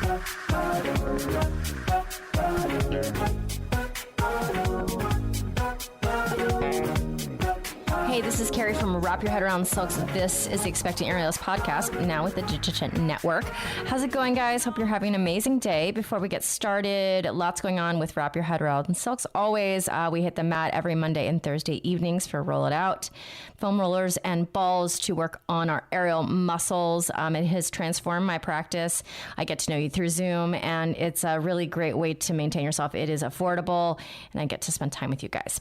Hey, this is Carrie from Wrap Your Head Around Silks. This is the Expecting Aerialist podcast, now with the Digital Network. How's it going, guys? Hope you're having an amazing day. Before we get started, lots going on with Wrap Your Head Around Silks. Always, we hit the mat every Monday and Thursday evenings for Roll It Out. Foam rollers and balls to work on our aerial muscles. It has transformed my practice. I get to know you through Zoom, and it's a really great way to maintain yourself. It is affordable, and I get to spend time with you guys.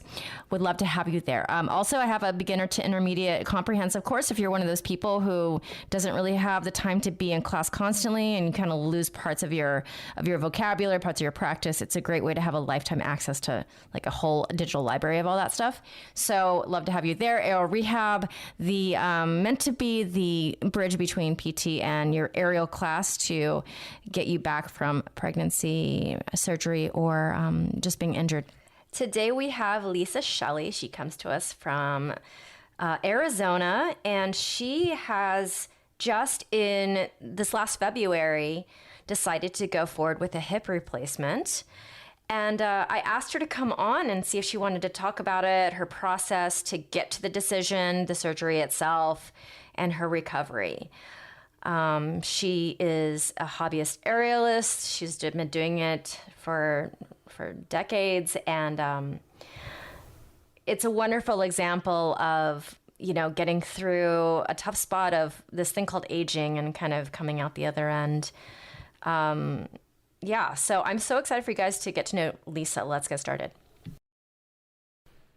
Would love to have you there. Also, I have a beginner to intermediate comprehensive course. If you're one of those people who doesn't really have the time to be in class constantly and you kind of lose parts of your vocabulary, parts of your practice, it's a great way to have a lifetime access to like a whole digital library of all that stuff. So love to have you there. Aerial rehab, the meant to be the bridge between PT and your aerial class to get you back from pregnancy, surgery, or just being injured. Today we have Lisa Shelly. She comes to us from Arizona, and she has just in this last February decided to go forward with a hip replacement. And I asked her to come on and see if she wanted to talk about it, her process to get to the decision, the surgery itself, and her recovery. She is a hobbyist aerialist. She's been doing it for decades, and it's a wonderful example of, you know, getting through a tough spot of this thing called aging and kind of coming out the other end. So I'm so excited for you guys to get to know Lisa. Let's get started.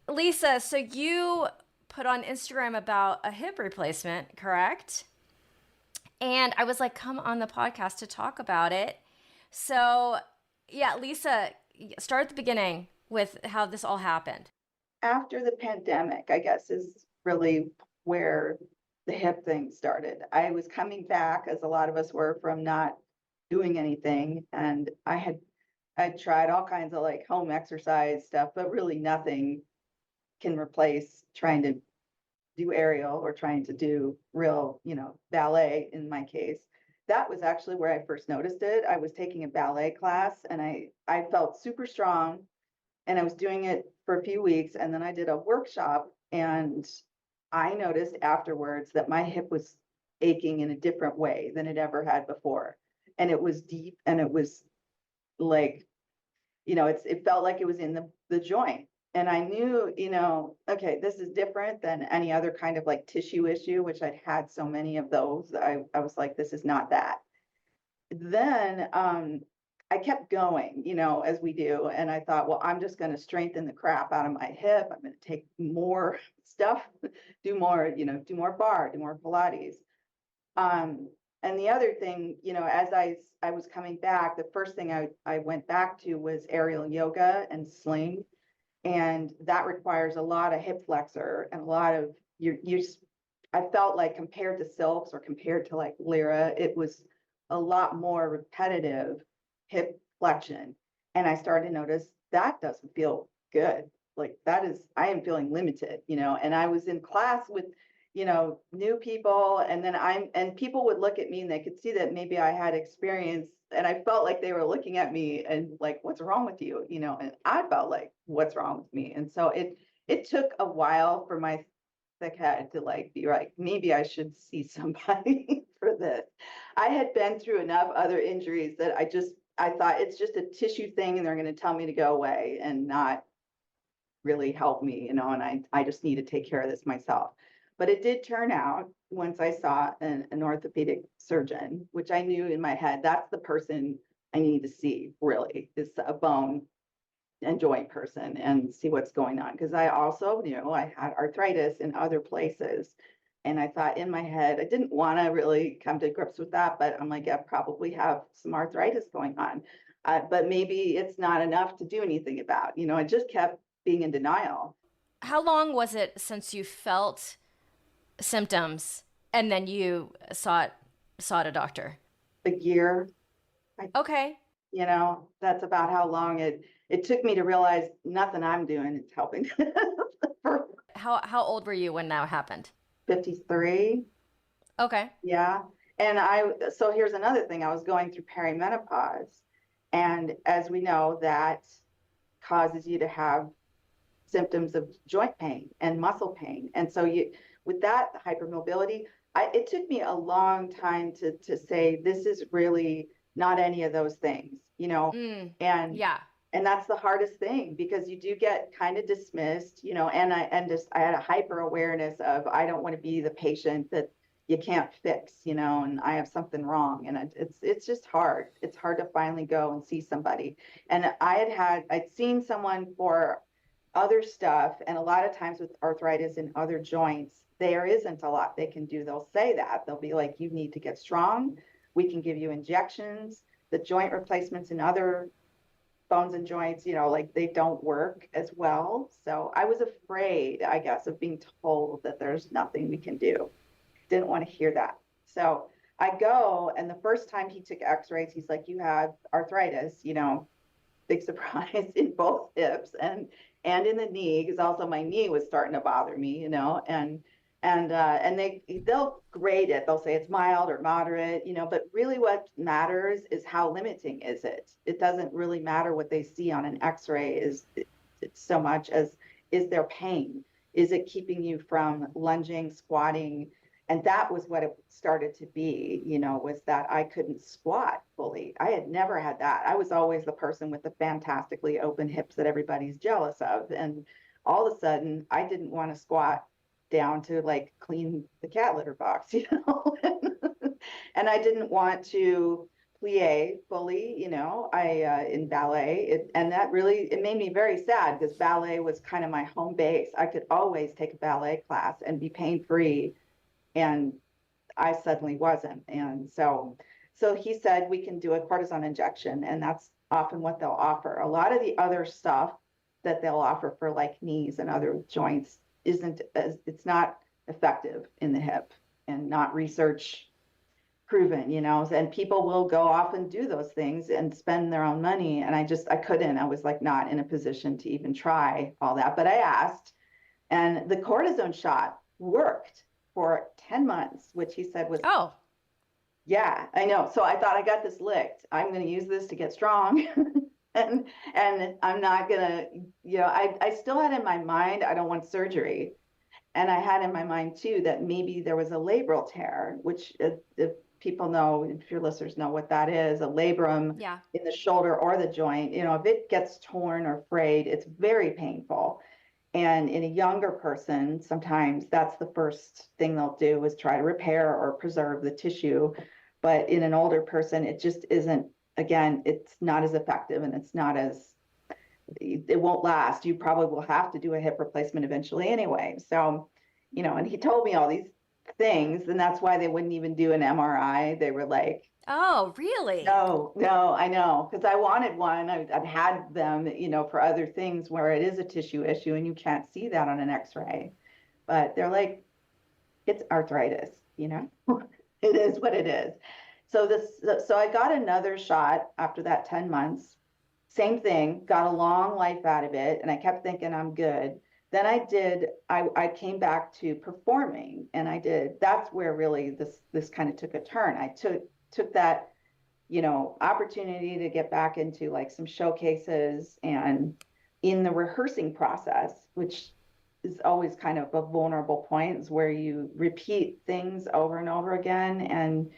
Lisa, so you put on Instagram about a hip replacement, correct? And I was like, come on the podcast to talk about it. So yeah, Lisa, start at the beginning with how this all happened. After the pandemic, I guess, is really where the hip thing started. I was coming back, as a lot of us were, from not doing anything. And I tried all kinds of like home exercise stuff, but really nothing can replace trying to do aerial or trying to do real, ballet in my case. That was actually where I first noticed it. I was taking a ballet class and I felt super strong, and I was doing it for a few weeks. And then I did a workshop, and I noticed afterwards that my hip was aching in a different way than it ever had before. And it was deep, and it was like, it felt like it was in the joint. And I knew, okay, this is different than any other kind of like tissue issue, which I'd had so many of those. I was like, this is not that. Then I kept going, as we do. And I thought, well, I'm just going to strengthen the crap out of my hip. I'm going to take more stuff, do more bar, do more Pilates. And the other thing, as I was coming back, the first thing I went back to was aerial yoga and sling. And that requires a lot of hip flexor and a lot of I felt like compared to silks or compared to like Lyra, it was a lot more repetitive hip flexion. And I started to notice that doesn't feel good. Like I am feeling limited, and I was in class with, new people, and people would look at me and they could see that maybe I had experience, and I felt like they were looking at me and like, what's wrong with you? And I felt like, what's wrong with me? And so it took a while for my thick head to like be like, maybe I should see somebody for this. I had been through enough other injuries that I thought it's just a tissue thing and they're going to tell me to go away and not really help me, and I just need to take care of this myself. But it did turn out, once I saw an orthopedic surgeon, which I knew in my head, that's the person I need to see, really, is a bone and joint person, and see what's going on. Because I also, I had arthritis in other places. And I thought in my head, I didn't want to really come to grips with that, but I'm like, I probably have some arthritis going on. But maybe it's not enough to do anything about. I just kept being in denial. How long was it since you felt symptoms and then you sought a doctor? A year. Okay. That's about how long it took me to realize nothing I'm doing is helping. How old were you when that happened? 53. Okay. Yeah. so here's another thing. I was going through perimenopause, and as we know, that causes you to have symptoms of joint pain and muscle pain. And so with that hypermobility, it took me a long time to say, this is really not any of those things, and Yeah. and that's the hardest thing, because you do get kind of dismissed, and I had a hyper awareness of, I don't want to be the patient that you can't fix, and I have something wrong. And it's just hard. It's hard to finally go and see somebody. And I'd seen someone for other stuff. And a lot of times with arthritis in other joints, there isn't a lot they can do. They'll say that. They'll be like, you need to get strong. We can give you injections. The joint replacements in other bones and joints, like they don't work as well. So I was afraid, I guess, of being told that there's nothing we can do. Didn't want to hear that. So I go, and the first time he took x-rays, he's like, you have arthritis, big surprise, in both hips and in the knee, because also my knee was starting to bother me, and they'll grade it. They'll say it's mild or moderate, but really what matters is how limiting is it. It doesn't really matter what they see on an x-ray is so much as, is there pain? Is it keeping you from lunging, squatting? And that was what it started to be, was that I couldn't squat fully. I had never had that. I was always the person with the fantastically open hips that everybody's jealous of. And all of a sudden, I didn't want to squat down to like clean the cat litter box, and I didn't want to plie fully, in ballet. And that really, it made me very sad, because ballet was kind of my home base. I could always take a ballet class and be pain-free. And I suddenly wasn't. And so he said, we can do a cortisone injection. And that's often what they'll offer. A lot of the other stuff that they'll offer for like knees and other joints it's not effective in the hip, and not research proven, and people will go off and do those things and spend their own money. And I couldn't. I was like not in a position to even try all that. But I asked, and the cortisone shot worked for 10 months, which he said was, oh, yeah, I know. So I thought, I got this licked. I'm going to use this to get strong. and I'm not going to, I still had in my mind, I don't want surgery. And I had in my mind too, that maybe there was a labral tear, which if people know, if your listeners know what that is, a labrum yeah. in the shoulder or the joint, if it gets torn or frayed, it's very painful. And in a younger person, sometimes that's the first thing they'll do, is try to repair or preserve the tissue. But in an older person, it just isn't, again, it's not as effective, and it won't last. You probably will have to do a hip replacement eventually anyway. So, and he told me all these things, and that's why they wouldn't even do an MRI. They were like, oh, really? no, I know, because I wanted one. I've had them, for other things where it is a tissue issue and you can't see that on an x-ray. But they're like, it's arthritis, it is what it is. So I got another shot after that 10 months. Same thing, got a long life out of it. And I kept thinking I'm good. Then I came back to performing, and that's where really this kind of took a turn. I took that, opportunity to get back into like some showcases, and in the rehearsing process, which is always kind of a vulnerable point, is where you repeat things over and over again, and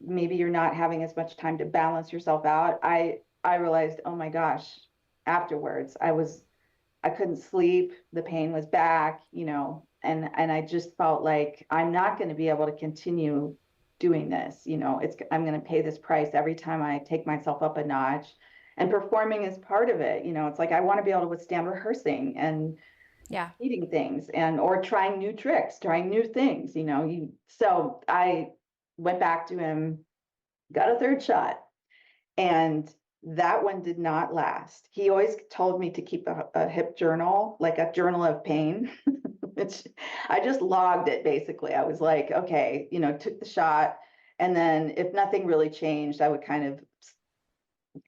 maybe you're not having as much time to balance yourself out. I realized, oh my gosh, afterwards, I couldn't sleep. The pain was back, and I just felt like I'm not going to be able to continue doing this. I'm going to pay this price every time I take myself up a notch, and performing is part of it. It's like, I want to be able to withstand rehearsing and eating things, or trying new tricks, trying new things, so I went back to him, got a third shot, and that one did not last. He always told me to keep a hip journal, like a journal of pain, which I just logged it basically. I was like, okay, took the shot. And then if nothing really changed, I would kind of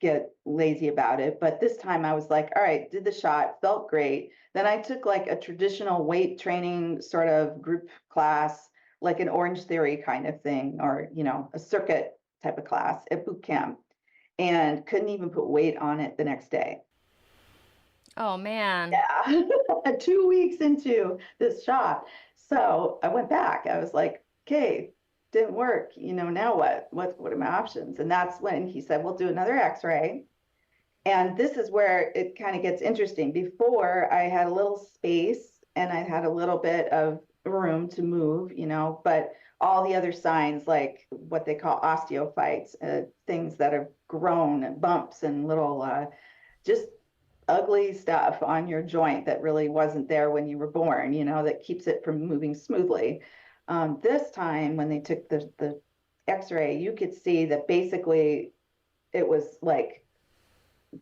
get lazy about it. But this time I was like, all right, did the shot, felt great. Then I took like a traditional weight training sort of group class like an Orange Theory kind of thing, or, a circuit type of class at boot camp, and couldn't even put weight on it the next day. Oh man. Yeah. 2 weeks into this shot. So I went back. I was like, okay, didn't work. Now what? What are my options? And that's when he said, we'll do another x-ray. And this is where it kind of gets interesting. Before, I had a little space and I had a little bit of room to move, but all the other signs, like what they call osteophytes, things that have grown, bumps and little just ugly stuff on your joint that really wasn't there when you were born, that keeps it from moving smoothly. This time, when they took the x-ray, you could see that basically it was like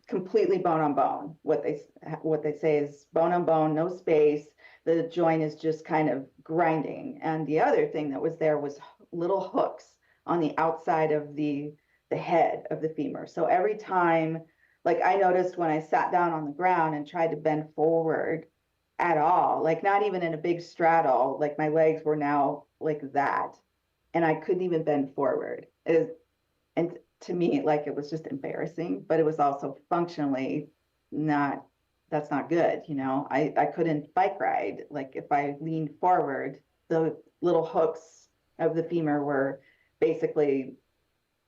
completely bone on bone. What they say is bone on bone, no space. The joint is just kind of grinding. And the other thing that was there was little hooks on the outside of the head of the femur. So every time, like I noticed when I sat down on the ground and tried to bend forward at all, like not even in a big straddle, like my legs were now like that, and I couldn't even bend forward. And to me, like it was just embarrassing, but it was also functionally not, that's not good. I couldn't bike ride. Like if I leaned forward, the little hooks of the femur were basically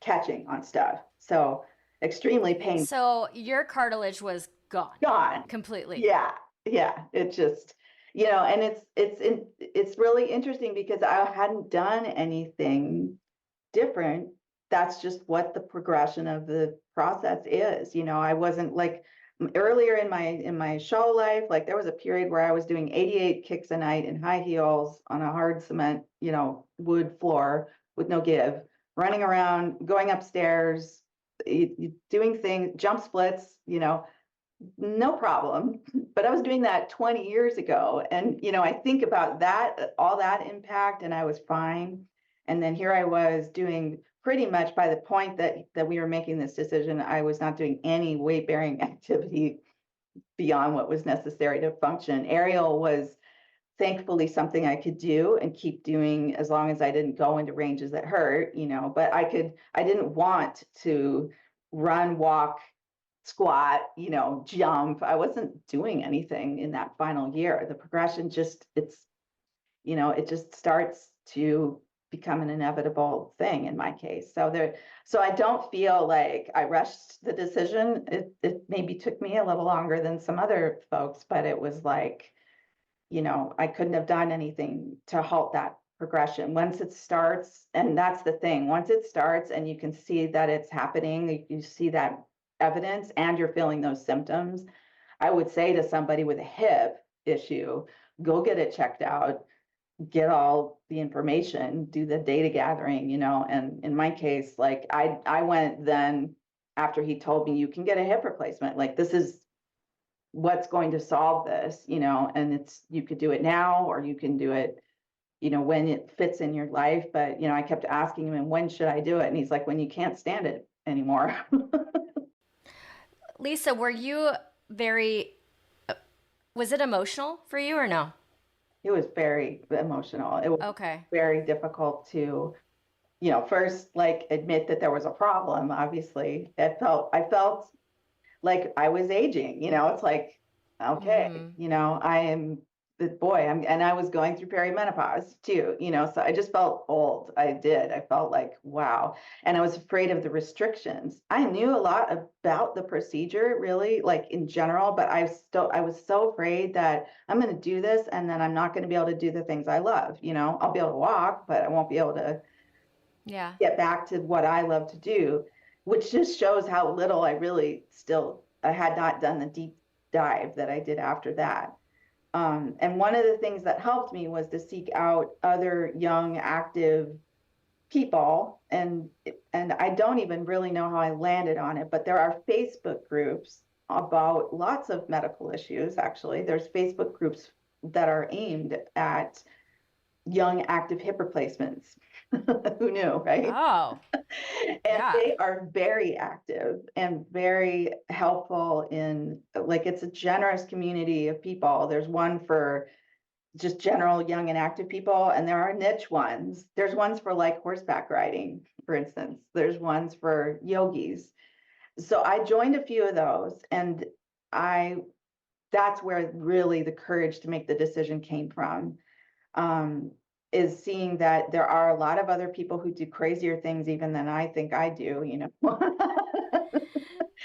catching on stuff. So extremely painful. So your cartilage was Gone completely. Yeah. Yeah. It just, and it's really interesting because I hadn't done anything different. That's just what the progression of the process is. I wasn't like earlier in my show life, like there was a period where I was doing 88 kicks a night in high heels on a hard cement, wood floor with no give, running around, going upstairs, doing things, jump splits, no problem. But I was doing that 20 years ago. And, I think about that, all that impact, and I was fine. And then here I was doing pretty much, by the point that we were making this decision, I was not doing any weight bearing activity beyond what was necessary to function. Aerial was thankfully something I could do and keep doing as long as I didn't go into ranges that hurt, but I didn't want to run, walk, squat, jump. I wasn't doing anything in that final year. The progression just, it just starts to become an inevitable thing in my case. So I don't feel like I rushed the decision. It maybe took me a little longer than some other folks, but it was like, I couldn't have done anything to halt that progression. Once it starts, and that's the thing, once it starts and you can see that it's happening, you see that evidence and you're feeling those symptoms, I would say to somebody with a hip issue, go get it checked out, get all the information, do the data gathering, and in my case, like I went then after he told me you can get a hip replacement, like this is what's going to solve this, and you could do it now or you can do it, when it fits in your life. But, I kept asking him, and when should I do it? And he's like, when you can't stand it anymore. Lisa, were you was it emotional for you or no? It was very emotional. It was Okay. very difficult to, first like admit that there was a problem. Obviously, I felt like I was aging, it's like, okay, I am the boy, and I was going through perimenopause too, so I just felt old. I felt like, wow. And I was afraid of the restrictions. I knew a lot about the procedure, really, like in general, but I was so afraid that I'm going to do this and then I'm not going to be able to do the things I love. I'll be able to walk, but I won't be able to get back to what I love to do, which just shows how little I had not done the deep dive that I did after that. And one of the things that helped me was to seek out other young, active people. And I don't even really know how I landed on it, but there are Facebook groups about lots of medical issues. Actually, there's Facebook groups that are aimed at young, active hip replacements. Who knew, right? Oh, And they are very active and very helpful it's a generous community of people. There's one for just general young and active people. And there are niche ones. There's ones for like horseback riding, for instance. There's ones for yogis. So I joined a few of those, and I that's where really the courage to make the decision came from. Is seeing that there are a lot of other people who do crazier things even than I think I do, you know. There are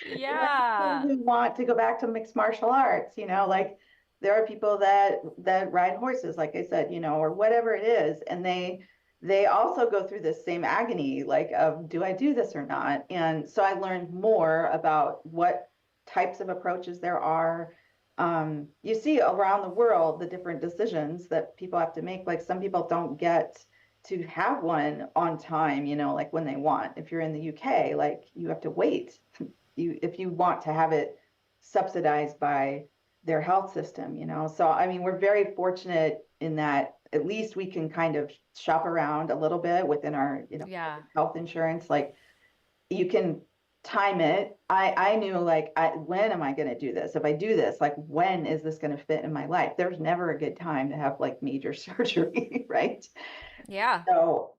people Yeah. who want to go back to mixed martial arts, you know, like there are people that ride horses, like I said, you know, or whatever it is, and they also go through this same agony, like of do I do this or not? And so I learned more about what types of approaches there are. You see around the world the different decisions that people have to make. Like some people don't get to have one on time, you know, like when they want. If you're in the UK, like you have to wait if you want to have it subsidized by their health system, you know. So I mean, we're very fortunate in that at least we can kind of shop around a little bit within our, you know, Yeah. health insurance. Like you can time it. I knew like when am I going to do this? If I do this, like when is this going to fit in my life? There's never a good time to have like major surgery, right? Yeah. So,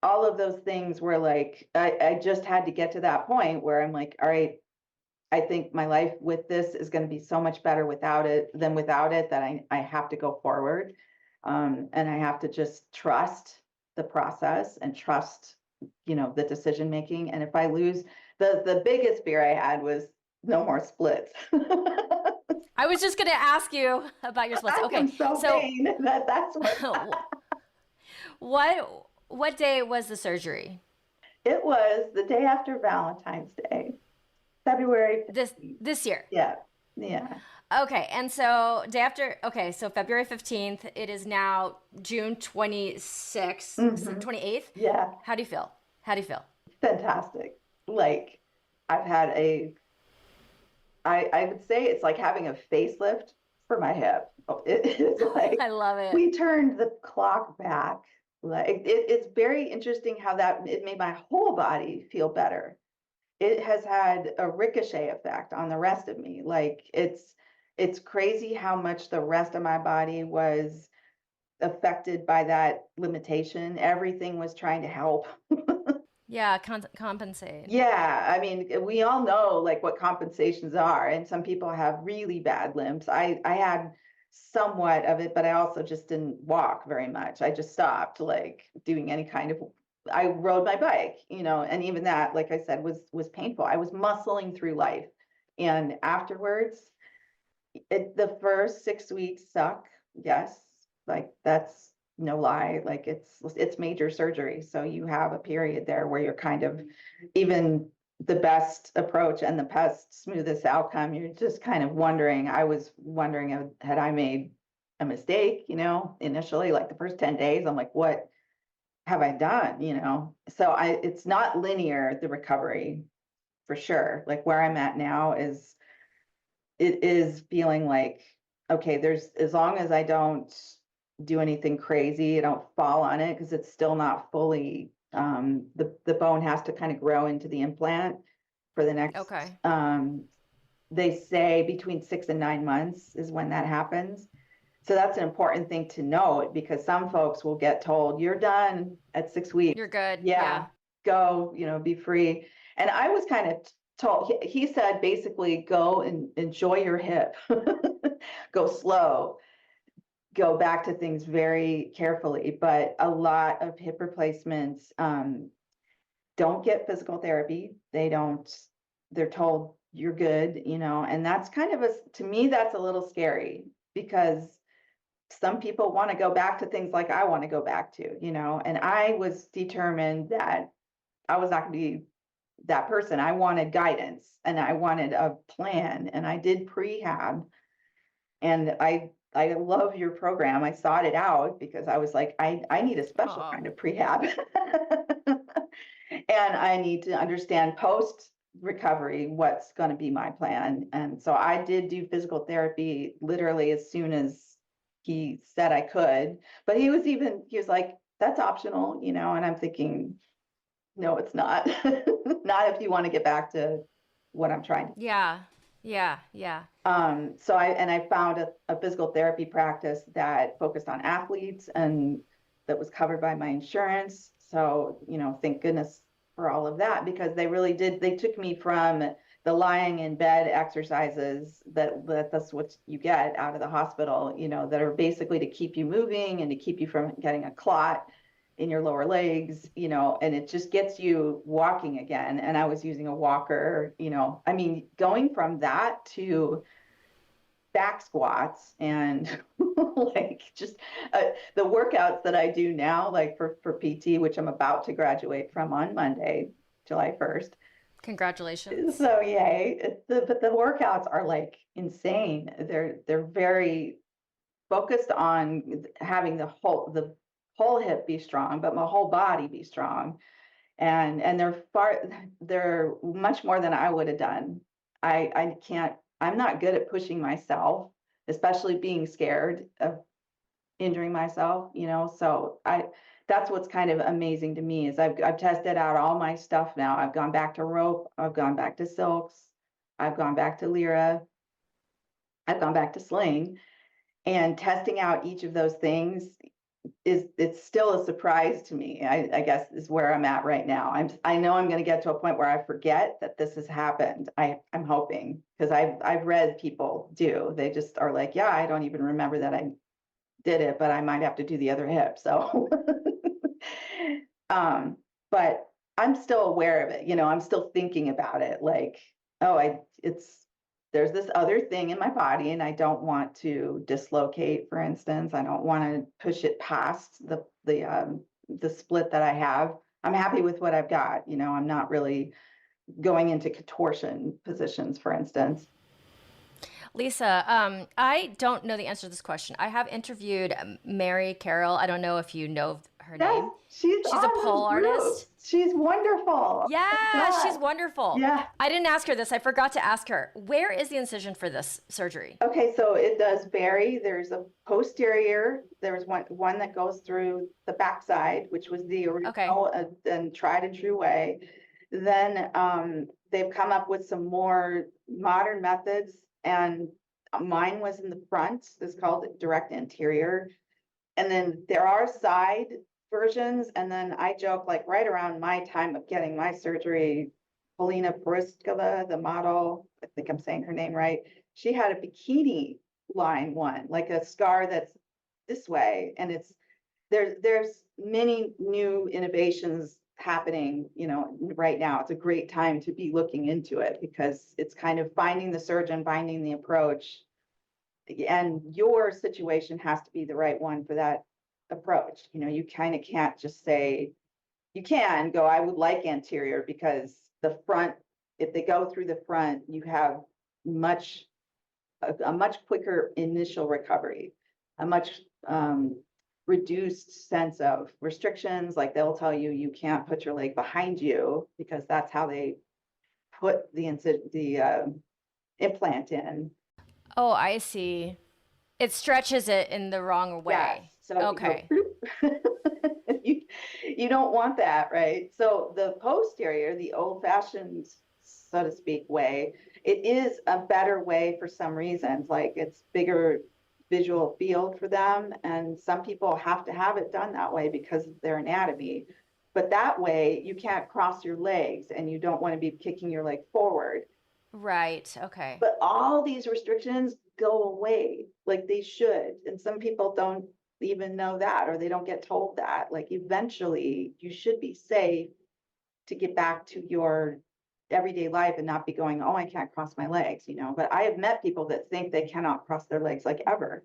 all of those things were like, I just had to get to that point where I'm like, all right, I think my life with this is going to be so much better without it than without it, that I have to go forward. And I have to just trust the process and trust, you know, the decision making. And if I lose, the biggest fear I had was no more splits. I was just going to ask you about your splits. I Okay. am so So vain that that's what what day was the surgery? it was. The day after Valentine's Day. February This 15th. this year. Yeah. Yeah. Okay, and so day after, okay, so February 15th, it is now June 26th, Hmm. 28th. Yeah. How do you feel? How do you feel? Fantastic. Like I've had I would say it's like having a facelift for my hip. It is like I love it. we turned the clock back. Like it's very interesting how that it made my whole body feel better. It has had a ricochet effect on the rest of me. Like it's crazy how much the rest of my body was affected by that limitation. Everything was trying to help. Yeah, compensate. Yeah, I mean, we all know like what compensations are, and some people have really bad limbs. I had somewhat of it, but I also just didn't walk very much. I just stopped like doing any kind of I rode my bike, you know, and even that, like I said, was painful. I was muscling through life. And afterwards, the first 6 weeks suck. Yes, like that's no lie. Like it's major surgery. So you have a period there where you're kind of even the best approach and the best smoothest outcome, you're just kind of wondering. I was wondering, had I made a mistake, you know, initially, like the first 10 days, I'm like, what have I done, you know? So it's not linear, the recovery for sure. Like where I'm at now it is feeling like, okay, there's, as long as I don't do anything crazy, I don't fall on it because it's still not fully, the bone has to kind of grow into the implant for the next, Okay. they say between 6 and 9 months is when that happens. So that's an important thing to note because some folks will get told you're done at 6 weeks. You're good. Yeah, Yeah. go, you know, be free. And I was kind of told, he said basically go and enjoy your hip, go slow, go back to things very carefully. But a lot of hip replacements don't get physical therapy. They don't, they're told you're good, you know, and that's kind of to me, that's a little scary because some people want to go back to things like I want to go back to, you know, and I was determined that I was not going to be that person. I wanted guidance and I wanted a plan, and I did prehab, and I love your program. I sought it out because I was like, I need a special Oh. kind of prehab. And I need to understand post recovery what's going to be my plan. And so I did do physical therapy literally as soon as he said I could. But he was like, that's optional, you know, and I'm thinking, no, it's not. Not if you want to get back to what I'm trying to. Yeah. Yeah, yeah. I found a physical therapy practice that focused on athletes and that was covered by my insurance. So, thank goodness for all of that, because they took me from the lying in bed exercises that's what you get out of the hospital, that are basically to keep you moving and to keep you from getting a clot in your lower legs, and it just gets you walking again. And I was using a walker, I mean, going from that to back squats and like just the workouts that I do now, like for PT, which I'm about to graduate from on Monday, July 1st. Congratulations. So yay. But the workouts are like insane. They're very focused on having the whole hip be strong, but my whole body be strong. And they're much more than I would have done. I'm not good at pushing myself, especially being scared of injuring myself, so that's what's kind of amazing to me is I've tested out all my stuff now. I've gone back to rope, I've gone back to silks, I've gone back to lyra, I've gone back to sling, and testing out each of those things it's still a surprise to me. I guess is where I'm at right now. I know I'm going to get to a point where I forget that this has happened. I'm hoping, because I've read people do. They just are like, yeah, I don't even remember that I did it, but I might have to do the other hip. So, but I'm still aware of it. I'm still thinking about it. Like, oh, there's this other thing in my body, and I don't want to dislocate, for instance. I don't want to push it past the split that I have. I'm happy with what I've got. I'm not really going into contortion positions, for instance. Lisa, I don't know the answer to this question. I have interviewed Mary Carroll. I don't know if you know her Yes, name. she's She's a on this pole group. artist. She's wonderful. Oh my Yeah, she's God. wonderful. Yeah. I didn't ask her this. I forgot to ask her. Where is the incision for this surgery? Okay, so it does vary. There's a posterior. There's one that goes through the backside, which was the Okay. original and tried and true way. Then they've come up with some more modern methods, and mine was in the front. It's called direct anterior. And then there are side versions. And then I joke, like right around my time of getting my surgery, Polina Briskova, the model, I think I'm saying her name right. She had a bikini line one, like a scar that's this way. And there's many new innovations happening, right now. It's a great time to be looking into it, because it's kind of finding the surgeon, finding the approach, and your situation has to be the right one for that approach. You kind of can't just say, you can go, I would like anterior, because the front, if they go through the front, you have much a much quicker initial recovery, a much reduced sense of restrictions. Like they'll tell you you can't put your leg behind you, because that's how they put the implant in. Oh, I see. It stretches it in the wrong Yes. way. So if Okay. you go, you, you don't want that, right? So the posterior, the old fashioned, so to speak, way, it is a better way for some reasons. Like it's bigger visual field for them. And some people have to have it done that way because of their anatomy. But that way you can't cross your legs, and you don't want to be kicking your leg forward. Right. Okay. But all these restrictions go away, like they should. And some people don't even know that, or they don't get told that. Like eventually you should be safe to get back to your everyday life and not be going, oh, I can't cross my legs, But I have met people that think they cannot cross their legs like ever.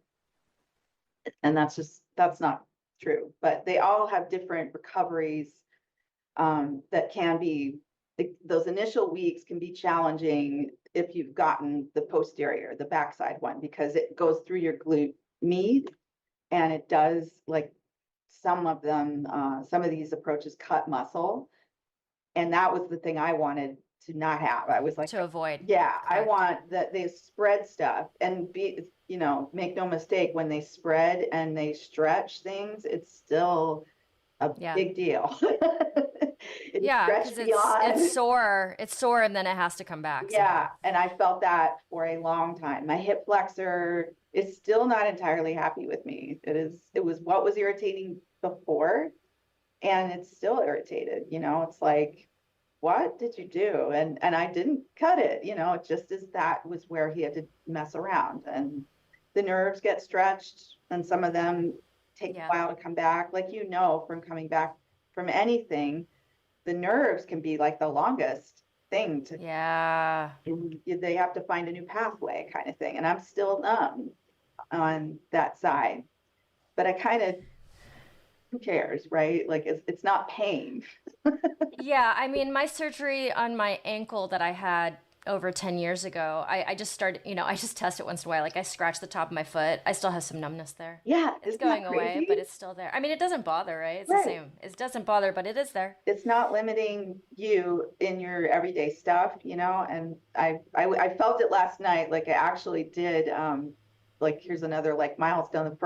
And that's not true. But they all have different recoveries that can be, those initial weeks can be challenging if you've gotten the posterior, the backside one, because it goes through your glute med, and it does, like some of them, some of these approaches cut muscle. And that was the thing I wanted to not have. I was like, To avoid. yeah, I Correct. want that they spread stuff and make no mistake, when they spread and they stretch things, it's still a Yeah. big deal. It Yeah, stretched because beyond. it's sore, and then it has to come back somehow. Yeah, and I felt that for a long time. My hip flexor is still not entirely happy with me. It was what was irritating before, and it's still irritated. It's like, what did you do? And I didn't cut it, it just is that was where he had to mess around. And the nerves get stretched, and some of them take a Yeah. while to come back. Like, from coming back from anything, the nerves can be like the longest thing to Yeah. they have to find a new pathway kind of thing. And I'm still numb on that side. But I kind of, who cares, right? Like it's not pain. Yeah, I mean, my surgery on my ankle that I had over 10 years ago, I just started, I just test it once in a while. Like I scratch the top of my foot. I still have some numbness there. Yeah, It's isn't that going away, crazy? but it's still there. I mean, it doesn't bother, right? It's the Right. same. It doesn't bother, but it is there. It's not limiting you in your everyday stuff, and I felt it last night. Like I actually did, like here's another like milestone.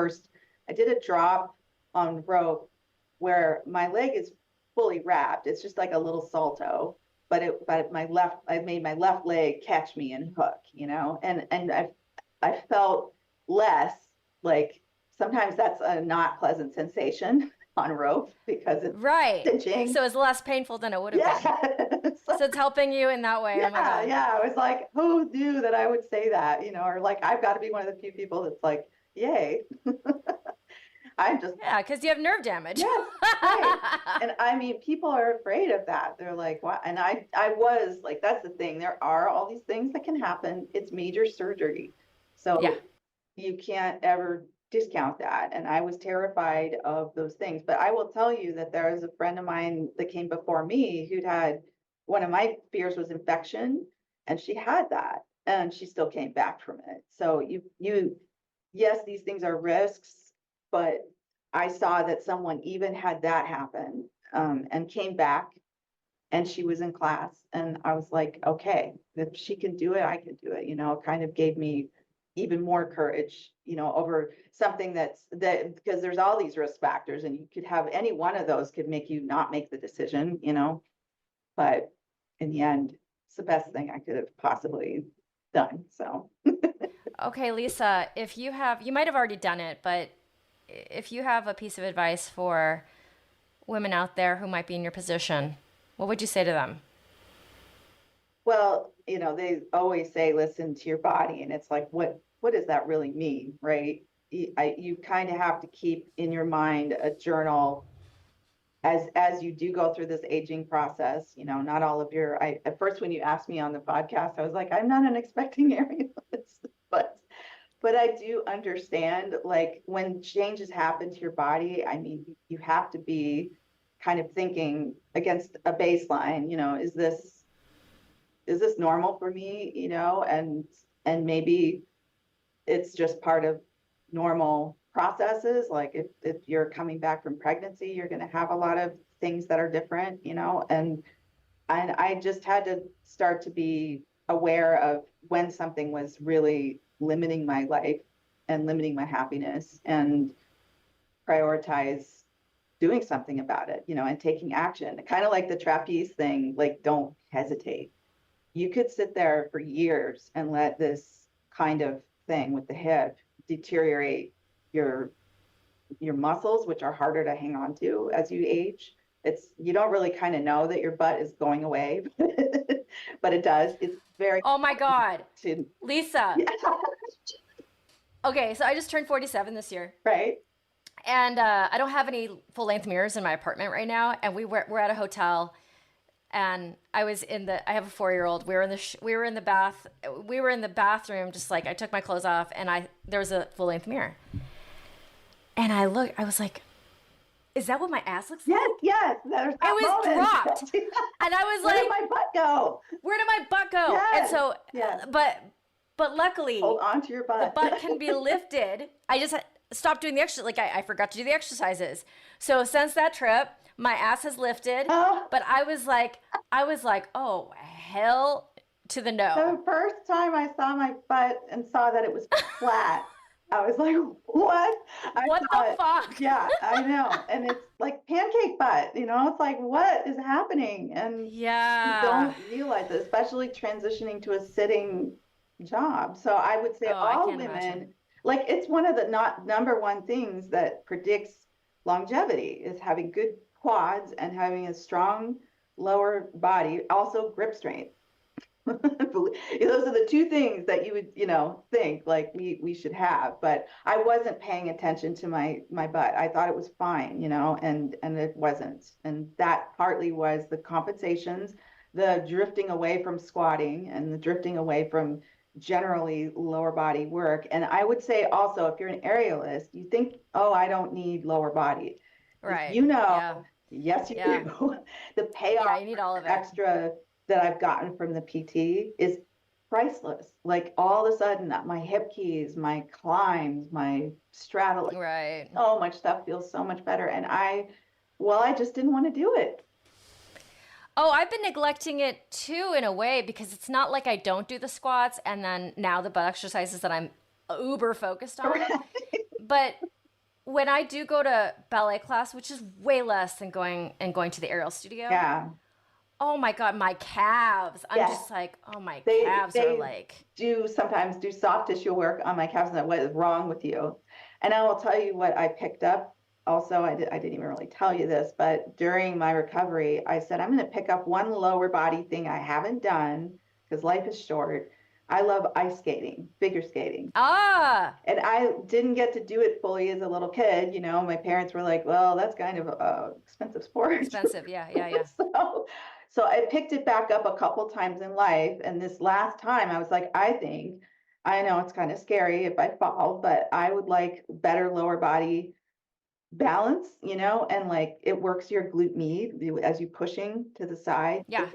I did a drop on rope where my leg is fully wrapped. It's just like a little salto, but I made my left leg catch me and hook, and I felt less like sometimes that's a not pleasant sensation on rope because it's Right. cinching. So it's less painful than it would have been. Yeah. So it's helping you in that way. Oh my Yeah, God. yeah. I was like, who knew that I would say that, or like I've got to be one of the few people that's like, yay. I'm just Yeah, because you have nerve damage. yes, right. And I mean, people are afraid of that. They're like, what? And I was like, that's the thing. There are all these things that can happen. It's major surgery. So Yeah. you can't ever discount that. And I was terrified of those things. But I will tell you that there was a friend of mine that came before me who'd had one of my fears was infection, and she had that, and she still came back from it. So yes, these things are risks, but I saw that someone even had that happen, and came back, and she was in class, and I was like, okay, if she can do it, I can do it. It kind of gave me even more courage, over something that because there's all these risk factors, and you could have any one of those could make you not make the decision, but in the end, it's the best thing I could have possibly done. So, Okay, Lisa, if you might have already done it, but if you have a piece of advice for women out there who might be in your position, what would you say to them? well, they always say, listen to your body. And it's like, what does that really mean? Right. You kind of have to keep in your mind a journal as you do go through this aging process. Not all of at first, when you asked me on the podcast, I was like, I'm not an expecting area, but I do understand, like, when changes happen to your body, I mean, you have to be kind of thinking against a baseline, is this normal for me, and maybe it's just part of normal processes. Like if you're coming back from pregnancy, you're going to have a lot of things that are different, and I just had to start to be aware of when something was really limiting my life and limiting my happiness, and prioritize doing something about it, and taking action. Kind of like the trapeze thing, like don't hesitate. You could sit there for years and let this kind of thing with the hip deteriorate your muscles, which are harder to hang on to as you age. You don't really kind of know that your butt is going away, but it does. It's very Oh my God, to Lisa. yeah, Okay, so I just turned 47 this year. right. And I don't have any full length mirrors in my apartment right now. And we're at a hotel, and I have a 4-year-old. We were in the bathroom, just like I took my clothes off, and there was a full length mirror. And I was like, is that what my ass looks like? Yes. There's that It was moment. dropped. And I was Where like, did my butt go? where did my butt go? Yes, And so, yes. but luckily, Hold on to your butt. the butt can be lifted. I just stopped doing the exercise. Like I forgot to do the exercises. So since that trip, my ass has lifted. Oh. But I was like, oh, hell to the no. The first time I saw my butt and saw that it was flat, I was like, what? What the fuck? Yeah, I know. And it's like pancake butt, it's like, what is happening? And you don't realize it, especially transitioning to a sitting job. So I would say I all can't women, imagine. like it's one of the not number one things that predicts longevity is having good quads and having a strong lower body, also grip strength. Those are the two things that you would, think like we should have. But I wasn't paying attention to my butt. I thought it was fine, and it wasn't. And that partly was the compensations, the drifting away from squatting and the drifting away from generally lower body work. And I would say also, if you're an aerialist, you think, oh, I don't need lower body. Right. Yeah. Yes, you Yeah. do. The payoff Yeah, you need all of it. extra that I've gotten from the PT is priceless. Like all of a sudden, my hip keys, my climbs, my straddle, Right. so much stuff feels so much better. And I just didn't want to do it. Oh, I've been neglecting it too in a way because it's not like I don't do the squats and then now the butt exercises that I'm uber focused on. Right. But when I do go to ballet class, which is way less than going to the aerial studio. Yeah. Oh my God, my calves. I'm just like, oh, my calves are like. Sometimes do soft tissue work on my calves, and what is wrong with you? And I will tell you what I picked up. Also, I didn't even really tell you this, but during my recovery, I said, I'm going to pick up one lower body thing I haven't done because life is short. I love ice skating, figure skating. Ah. And I didn't get to do it fully as a little kid. My parents were like, well, that's kind of expensive sport. Expensive. Yeah. So I picked it back up a couple times in life. And this last time I was like, I know it's kind of scary if I fall, but I would like better lower body balance, and like it works your glute med as you pushing to the side. Yeah.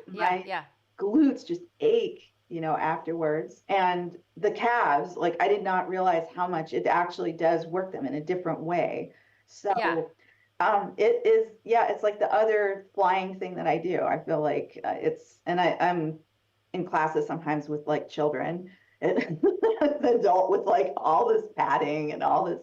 Glutes just ache, afterwards. And the calves, like I did not realize how much it actually does work them in a different way. So it's like the other flying thing that I do. I feel like I'm in classes sometimes with like children, the adult with like all this padding and all this,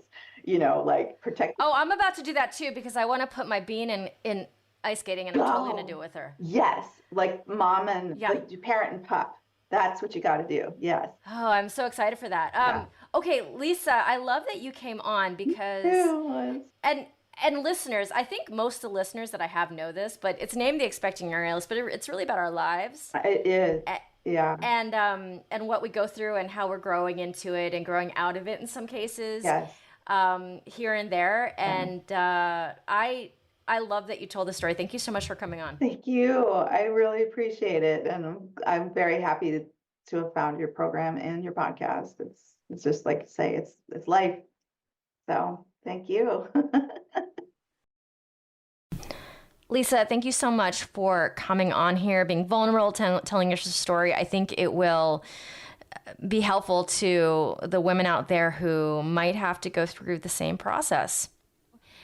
like protect. Oh, I'm about to do that too because I want to put my bean in ice skating and I'm totally going to do it with her. Yes. Like mom and like parent and pup. That's what you got to do. Yes. Oh, I'm so excited for that. Okay, Lisa, I love that you came on because and listeners, I think most of the listeners that I have know this, but it's named The Expecting Aerialist, but it's really about our lives. It is. Yeah. And what we go through and how we're growing into it and growing out of it in some cases. Yes. Here and there. And I love that you told the story. Thank you so much for coming on. Thank you. I really appreciate it. And I'm very happy to have found your program and your podcast. It's just like I say, it's life. So thank you. Lisa, thank you so much for coming on here, being vulnerable, telling your story. I think it will be helpful to the women out there who might have to go through the same process.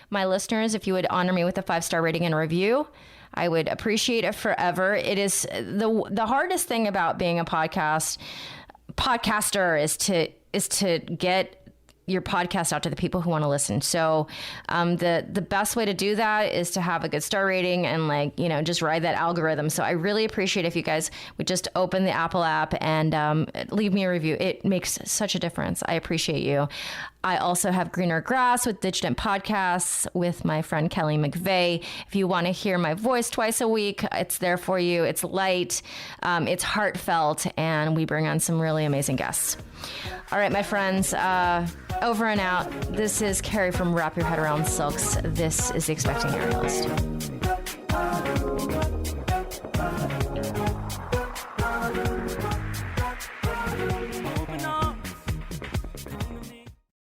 My listeners, if you would honor me with a 5-star rating and review, I would appreciate it forever. It is the hardest thing about being a podcaster is to get your podcast out to the people who want to listen. So the best way to do that is to have a good star rating and just ride that algorithm. So I really appreciate if you guys would just open the Apple app and leave me a review. It makes such a difference. I appreciate you. I also have Greener Grass with Digitent Podcasts with my friend Kelly McVeigh. If you want to hear my voice twice a week, it's there for you. It's light, it's heartfelt, and we bring on some really amazing guests. All right, my friends, over and out. This is Carrie from Wrap Your Head Around Silks. This is The Expecting Aerialist.